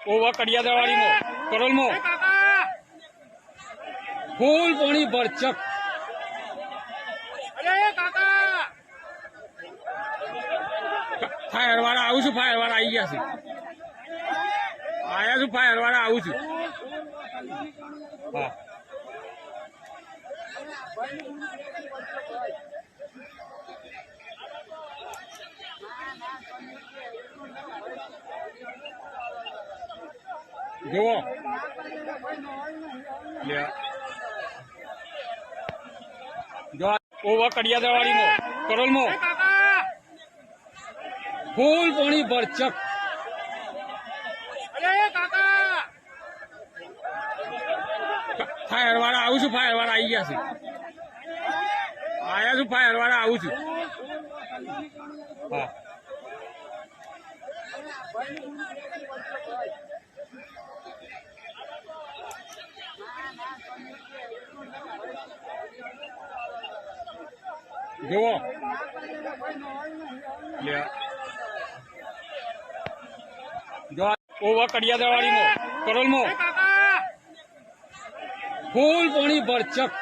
ઓવા કડિયાદવાડી માં કરોલ માં ફૂલ પાણી ભરચક ફાયર વાળા આવું છું ફાયર વાળા આવી ગયા છે આયા છું ફાયર વાળા આવું છું હા જુઓ ઓવા કડિયાદવાડી માં કરોલ માં ફૂલ પાણી ભરચક ફાયર વાળા આવું છું ફાયર વાળા આવી ગયા છે આયા છું ફાયર વાળા આવું છું હા જુઓ ઓવા કડિયાદવાડી માં કરોલ માં ફૂલ પાણી ભરચક